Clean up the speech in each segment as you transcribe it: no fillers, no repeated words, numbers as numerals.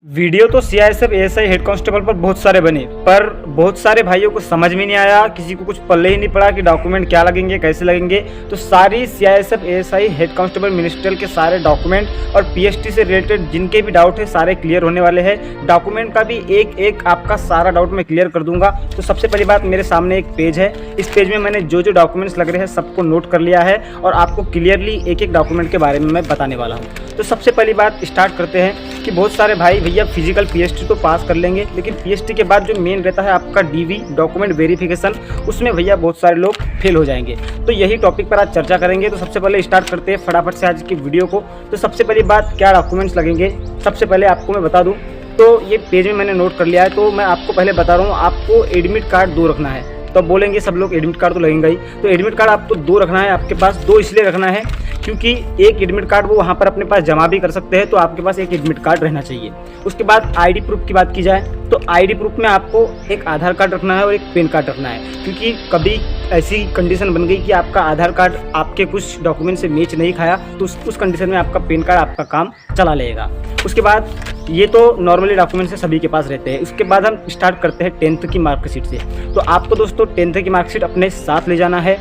Video तो CISF ASI head constable पर बहुत सारे बने, पर बहुत सारे भाइयों को समझ में नहीं आया, किसी को कुछ पल्ले ही नहीं पड़ा कि डॉक्यूमेंट क्या लगेंगे, कैसे लगेंगे। तो सारी CISF ASI head constable ministerial के सारे डॉक्यूमेंट और पीएसटी से रिलेटेड जिनके भी डाउट है सारे क्लियर होने वाले हैं। डॉक्यूमेंट का भी एक एक आपका सारा डाउट मैं क्लियर कर दूंगा। तो सबसे पहली बात, मेरे सामने एक पेज है, इस पेज में मैंने जो जो डॉक्यूमेंट्स लग रहे हैं सबको नोट कर लिया है और आपको क्लियरली एक एक डॉक्यूमेंट के बारे में मैं बताने वाला हूँ। तो सबसे पहली बात स्टार्ट करते हैं कि बहुत सारे भाई भैया फिजिकल पीएसटी तो पास कर लेंगे, लेकिन पीएसटी के बाद जो मेन रहता है आपका डीवी डॉक्यूमेंट वेरिफिकेशन, उसमें भैया बहुत सारे लोग फेल हो जाएंगे। तो यही टॉपिक पर आज चर्चा करेंगे। तो सबसे पहले स्टार्ट करते हैं फटाफट से आज की वीडियो को। तो सबसे पहली बात, क्या डॉक्यूमेंट्स लगेंगे, सबसे पहले आपको मैं बता दूं। तो ये पेज में मैंने नोट कर लिया है, तो मैं आपको पहले बता रहा हूँ, आपको एडमिट कार्ड 2 रखना है। तो बोलेंगे सब लोग एडमिट कार्ड तो लगेगा ही, तो एडमिट कार्ड आपको 2 रखना है आपके पास। 2 इसलिए रखना है क्योंकि एक एडमिट कार्ड वो वहाँ पर अपने पास जमा भी कर सकते हैं, तो आपके पास एक एडमिट कार्ड रहना चाहिए। उसके बाद आईडी प्रूफ की बात की जाए तो आईडी प्रूफ में आपको एक आधार कार्ड रखना है और एक पैन कार्ड रखना है, क्योंकि कभी ऐसी कंडीशन बन गई कि आपका आधार कार्ड आपके कुछ डॉक्यूमेंट से मैच नहीं खाया, तो उस कंडीशन में आपका पैन कार्ड आपका काम चला लेगा। उसके बाद ये तो नॉर्मली डॉक्यूमेंट से सभी के पास रहते हैं। उसके बाद हम स्टार्ट करते हैं 10th की मार्कशीट से। तो आपको दोस्तों 10th की मार्कशीट अपने साथ ले जाना है।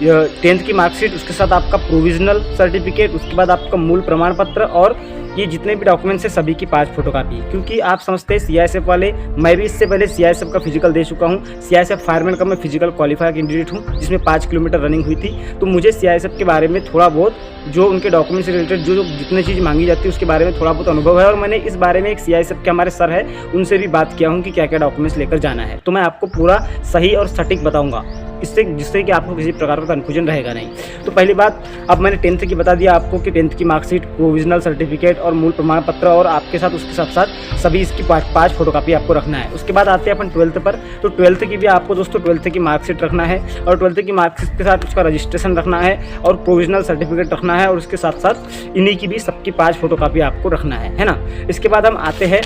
10th की मार्कशीट, उसके साथ आपका प्रोविजनल सर्टिफिकेट, उसके बाद आपका मूल प्रमाण पत्र और ये जितने भी डॉक्यूमेंट्स हैं सभी की 5 फोटोकॉपी। क्योंकि आप समझते हैं सीआईएसएफ वाले, मैं भी इससे पहले सीआईएसएफ का फिजिकल दे चुका हूँ। सीआईएसएफ फायरमैन का मैं फिजिकल क्वालिफायर कैंडिडेट हूँ, जिसमें 5 किलोमीटर रनिंग हुई थी। तो मुझे सीआईएसएफ के बारे में थोड़ा बहुत, जो उनके डॉक्यूमेंट से रिलेटेड जो जितनी चीज़ मांगी जाती है उसके बारे में थोड़ा बहुत अनुभव है। और मैंने इस बारे में एक सीआईएसएफ के हमारे सर है, उनसे भी बात किया हूँ कि क्या क्या डॉक्यूमेंट्स लेकर जाना है। तो मैं आपको पूरा सही और सटीक बताऊँगा, जिससे कि आपको किसी प्रकार का कन्फ्यूजन रहेगा नहीं। तो पहली बात, अब मैंने 10th की बता दिया आपको कि 10th की मार्कशीट, प्रोविजनल सर्टिफिकेट और मूल प्रमाण पत्र, और आपके साथ उसके साथ साथ सभी इसकी 5 फोटोकॉपी आपको रखना है। उसके बाद आते हैं अपन 12th पर। तो 12th की भी आपको दोस्तों 12th की मार्कशीट रखना है, और 12th की मार्कशीट के साथ उसका रजिस्ट्रेशन रखना है और प्रोविजनल सर्टिफिकेट रखना है, और उसके साथ साथ इन्हीं की भी सबकी 5 फोटोकॉपी आपको रखना है ना। इसके बाद हम आते हैं,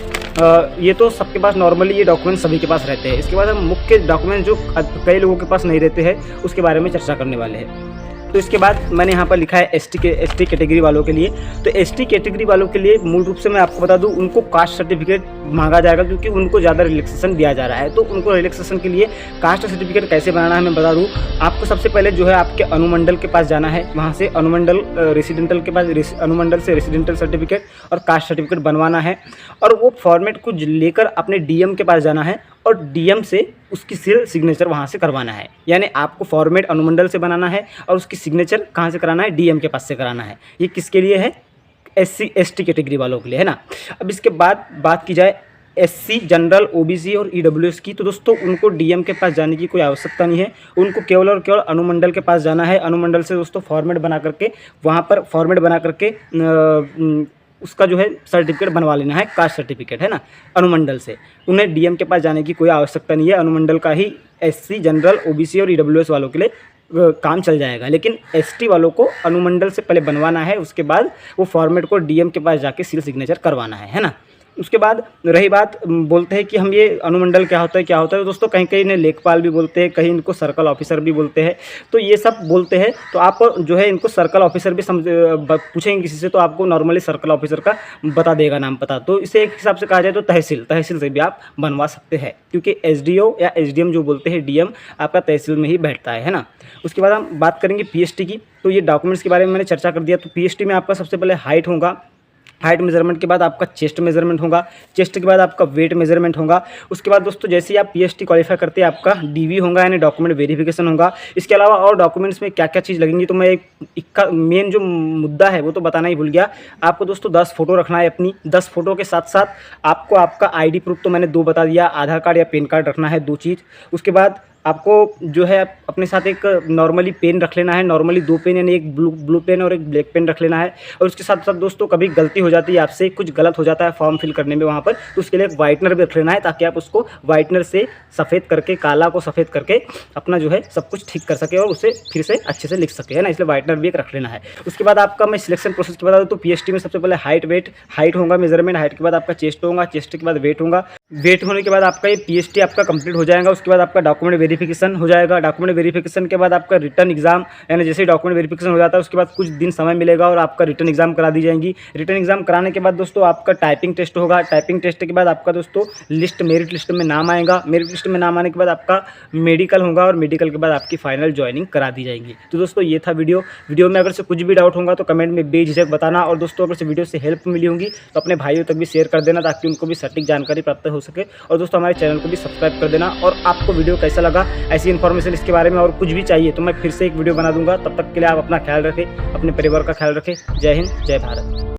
ये तो सबके पास नॉर्मली ये डॉक्यूमेंट सभी के पास रहते हैं। इसके बाद हम मुख्य डॉक्यूमेंट जो कई लोगों के पास नहीं रहते हैं उसके बारे में चर्चा करने वाले हैं। तो इसके बाद मैंने यहाँ पर लिखा है एसटी कैटेगरी वालों के लिए। तो एसटी कैटेगरी वालों के लिए मूल रूप से मैं आपको बता दूं, उनको कास्ट सर्टिफिकेट मांगा जाएगा, क्योंकि उनको ज़्यादा रिलैक्सेशन दिया जा रहा है। तो उनको रिलैक्सेशन के लिए कास्ट सर्टिफिकेट कैसे बनाना है मैं बता दूं। आपको सबसे पहले जो है आपके अनुमंडल के पास जाना है, वहाँ से अनुमंडल रेसिडेंटल के पास अनुमंडल से रेसिडेंटल सर्टिफिकेट और कास्ट सर्टिफिकेट बनवाना है, और वो फॉर्मेट को लेकर अपने डीएम के पास जाना है और डीएम से उसकी सिग्नेचर वहाँ से करवाना है। यानी आपको फॉर्मेट अनुमंडल से बनाना है और उसकी सिग्नेचर कहाँ से कराना है, डीएम के पास से कराना है। ये किसके लिए है, एससी एसटी कैटेगरी वालों के लिए, है ना। अब इसके बाद बात की जाए एससी, जनरल, ओबीसी और ईडब्ल्यूएस की। तो दोस्तों उनको डीएम के पास जाने की कोई आवश्यकता नहीं है, उनको केवल और केवल अनुमंडल के पास जाना है। अनुमंडल से दोस्तों फॉर्मेट बना करके, वहाँ पर फॉर्मेट बना करके उसका जो है सर्टिफिकेट बनवा लेना है, कास्ट सर्टिफिकेट, है ना, अनुमंडल से। उन्हें डीएम के पास जाने की कोई आवश्यकता नहीं है। अनुमंडल का ही एससी, जनरल, ओबीसी और ईडब्ल्यूएस वालों के लिए काम चल जाएगा। लेकिन एसटी वालों को अनुमंडल से पहले बनवाना है, उसके बाद वो फॉर्मेट को डीएम के पास जाके सील सिग्नेचर करवाना है ना। उसके बाद रही बात, बोलते हैं कि हम ये अनुमंडल क्या होता है क्या होता है। तो दोस्तों कहीं कहीं इन्हें लेखपाल भी बोलते हैं, कहीं इनको सर्कल ऑफिसर भी बोलते हैं। तो ये सब बोलते हैं, तो आप जो है इनको सर्कल ऑफिसर भी पूछेंगे किसी से, तो आपको नॉर्मली सर्कल ऑफिसर का बता देगा नाम पता। तो इसे एक हिसाब से कहा जाए तो तहसील से भी आप बनवा सकते हैं, क्योंकि एसडीओ या एसडीएम जो बोलते हैं, डीएम आपका तहसील में ही बैठता है ना। उसके बाद हम बात करेंगे पीएसटी की। तो ये डॉक्यूमेंट्स के बारे में मैंने चर्चा कर दिया। तो पीएसटी में आपका सबसे पहले हाइट होगा, हाइट मेजरमेंट के बाद आपका चेस्ट मेजरमेंट होगा, चेस्ट के बाद आपका वेट मेजरमेंट होगा। उसके बाद दोस्तों जैसे ही आप पीएसटी क्वालिफाई करते हैं आपका डीवी होगा, यानी डॉक्यूमेंट वेरिफिकेशन होगा। इसके अलावा और डॉक्यूमेंट्स में क्या क्या चीज़ लगेंगी, तो मैं एक मेन जो मुद्दा है वो तो बताना ही भूल गया। आपको दोस्तों 10 फोटो रखना है अपनी। 10 फोटो के साथ साथ आपको आपका आईडी प्रूफ तो मैंने 2 बता दिया, आधार कार्ड या पैन कार्ड रखना है, 2 चीज़। उसके बाद आपको जो है अपने साथ एक नॉर्मली पेन रख लेना है, नॉर्मली 2 पेन, यानी एक ब्लू पेन और एक ब्लैक पेन रख लेना है। और उसके साथ साथ दोस्तों कभी गलती हो जाती है आपसे, कुछ गलत हो जाता है फॉर्म फिल करने में वहाँ पर, तो उसके लिए एक वाइटनर भी रख लेना है, ताकि आप उसको वाइटनर से सफ़ेद करके, काला को सफ़ेद करके अपना जो है सब कुछ ठीक कर सके और उसे फिर से अच्छे से लिख सके, है ना। इसलिए वाइटनर भी एक रख लेना है। उसके बाद आपका मैं सिलेक्शन प्रोसेस की बता दूँ तो पीएसटी में सबसे पहले हाइट होगा, मेजरमेंट, हाइट के बाद आपका चेस्ट होगा, चेस्ट के बाद वेट होगा, वेट होने के बाद आपका ये पीएचटी आपका कंप्लीट हो जाएगा। उसके बाद आपका डॉक्यूमेंट वेरिफिकेशन हो जाएगा। डॉक्यूमेंट वेरिफिकेशन के बाद आपका रिटर्न एग्जाम, यानी जैसे ही डॉक्यूमेंट वेरिफिकेशन हो जाता है उसके बाद कुछ दिन समय मिलेगा और आपका रिटर्न एग्जाम करा दी जाएंगी। रिटर्न एग्जाम कराने के बाद दोस्तों आपका टाइपिंग टेस्ट होगा। टाइपिंग टेस्ट के बाद आपका दोस्तों मेरिट लिस्ट में नाम आएगा। मेरिट लिस्ट में नाम आने के बाद आपका मेडिकल होगा और मेडिकल के बाद आपकी फाइनल ज्वाइनिंग करा दी जाएगी। तो दोस्तों ये था वीडियो में अगर से कुछ भी डाउट होगा तो कमेंट में बेझिझक बताना। और दोस्तों अगर से वीडियो से हेल्प मिली होगी तो अपने भाइयों तक भी शेयर कर देना ताकि उनको भी सटीक जानकारी प्राप्त हो सके। और दोस्तों हमारे चैनल को भी सब्सक्राइब कर देना। और आपको वीडियो कैसा लगा, ऐसी इन्फॉर्मेशन इसके बारे में और कुछ भी चाहिए तो मैं फिर से एक वीडियो बना दूंगा। तब तक के लिए आप अपना ख्याल रखें, अपने परिवार का ख्याल रखें। जय हिंद, जय भारत।